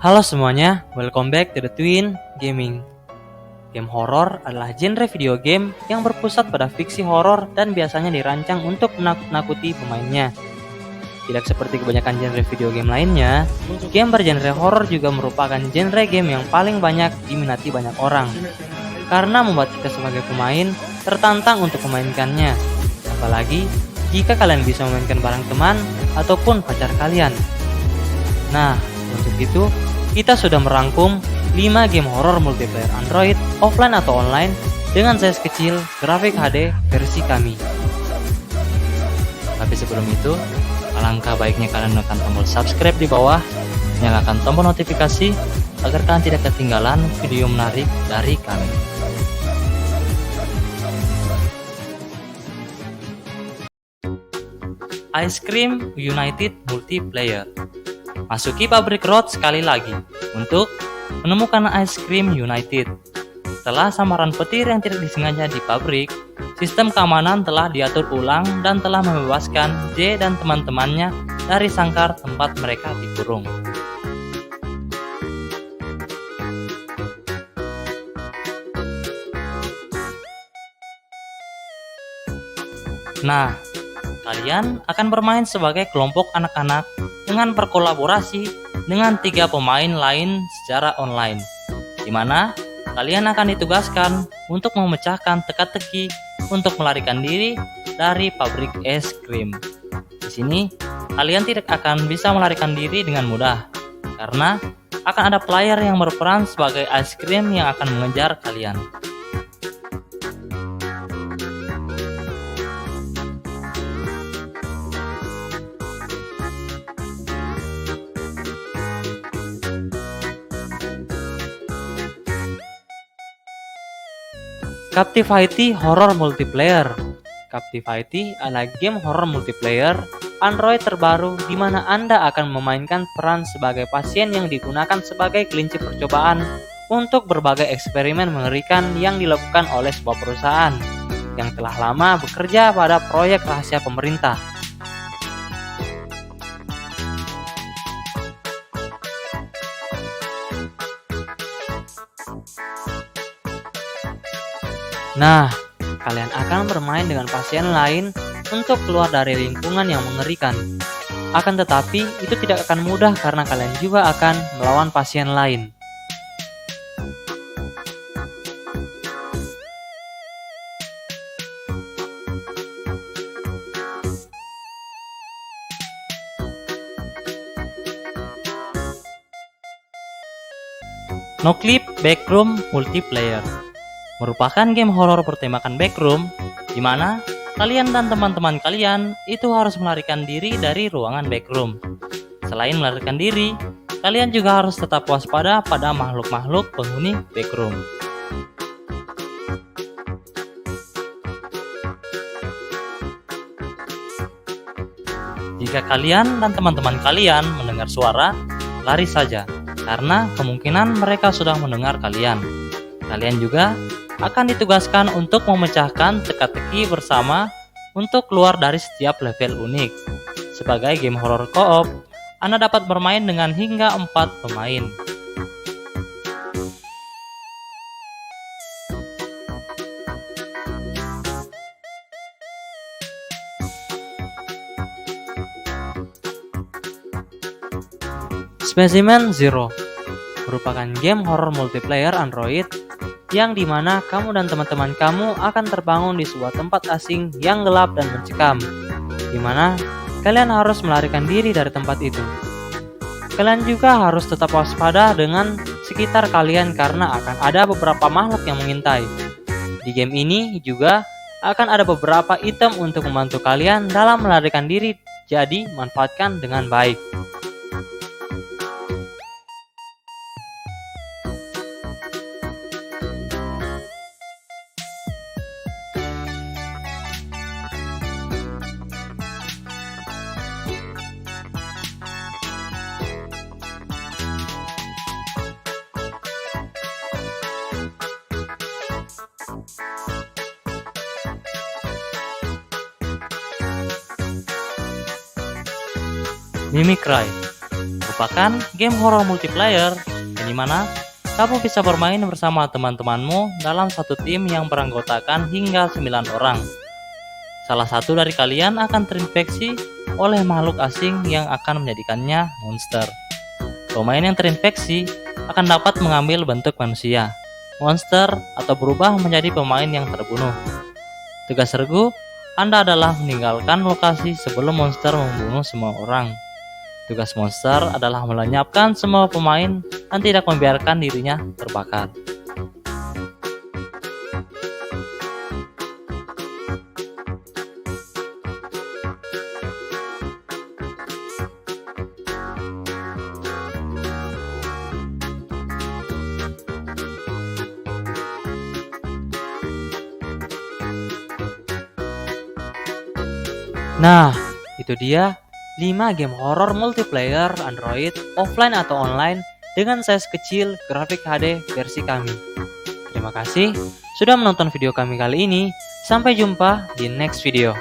Halo semuanya, welcome back to the Twin Gaming. Game horor adalah genre video game yang berpusat pada fiksi horor dan biasanya dirancang untuk menakut-nakuti pemainnya. Tidak seperti kebanyakan genre video game lainnya, game bergenre horor juga merupakan genre game yang paling banyak diminati banyak orang. Karena membuat kita sebagai pemain tertantang untuk memainkannya. Apalagi jika kalian bisa memainkan bareng teman ataupun pacar kalian. Nah, untuk itu kita sudah merangkum 5 game horor multiplayer Android, offline atau online dengan size kecil, grafik HD versi kami. Tapi sebelum itu, alangkah baiknya kalian menekan tombol subscribe di bawah, nyalakan tombol notifikasi agar kalian tidak ketinggalan video menarik dari kami. Ice Cream United Multiplayer. Masuki pabrik Road sekali lagi untuk menemukan Ice Cream United. Setelah samaran petir yang tidak disengaja di pabrik, sistem keamanan telah diatur ulang dan telah membebaskan J dan teman-temannya dari sangkar tempat mereka dikurung. Nah, kalian akan bermain sebagai kelompok anak-anak dengan berkolaborasi dengan 3 pemain lain secara online, di mana kalian akan ditugaskan untuk memecahkan teka-teki untuk melarikan diri dari pabrik es krim. Di sini, kalian tidak akan bisa melarikan diri dengan mudah, karena akan ada player yang berperan sebagai es krim yang akan mengejar kalian. Captivity Horror Multiplayer. Captivity adalah game horror multiplayer Android terbaru di mana Anda akan memainkan peran sebagai pasien yang digunakan sebagai kelinci percobaan untuk berbagai eksperimen mengerikan yang dilakukan oleh sebuah perusahaan yang telah lama bekerja pada proyek rahasia pemerintah. Nah, kalian akan bermain dengan pasien lain untuk keluar dari lingkungan yang mengerikan. Akan tetapi, itu tidak akan mudah karena kalian juga akan melawan pasien lain. Noclip Backroom Multiplayer merupakan game horor bertemakan backroom, di mana kalian dan teman-teman kalian itu harus melarikan diri dari ruangan backroom. Selain melarikan diri, kalian juga harus tetap waspada pada makhluk-makhluk penghuni backroom. Jika kalian dan teman-teman kalian mendengar suara, lari saja, karena kemungkinan mereka sudah mendengar kalian. Kalian juga akan ditugaskan untuk memecahkan teka-teki bersama untuk keluar dari setiap level unik. Sebagai game horror co-op, Anda dapat bermain dengan hingga 4 pemain. Specimen Zero merupakan game horror multiplayer Android yang dimana kamu dan teman-teman kamu akan terbangun di sebuah tempat asing yang gelap dan mencekam, dimana kalian harus melarikan diri dari tempat itu. Kalian juga harus tetap waspada dengan sekitar kalian karena akan ada beberapa makhluk yang mengintai. Di game ini juga akan ada beberapa item untuk membantu kalian dalam melarikan diri, jadi manfaatkan dengan baik. Mimicry merupakan game horor multiplayer, di mana kamu bisa bermain bersama teman-temanmu dalam satu tim yang beranggotakan hingga 9 orang. Salah satu dari kalian akan terinfeksi oleh makhluk asing yang akan menjadikannya monster. Pemain yang terinfeksi akan dapat mengambil bentuk manusia, monster, atau berubah menjadi pemain yang terbunuh. Tugas regu Anda adalah meninggalkan lokasi sebelum monster membunuh semua orang. Tugas monster adalah melenyapkan semua pemain dan tidak membiarkan dirinya terbakar. Nah, itu dia 5 game horor multiplayer Android, offline atau online dengan size kecil grafik HD versi kami. Terima kasih sudah menonton video kami kali ini. Sampai jumpa di next video.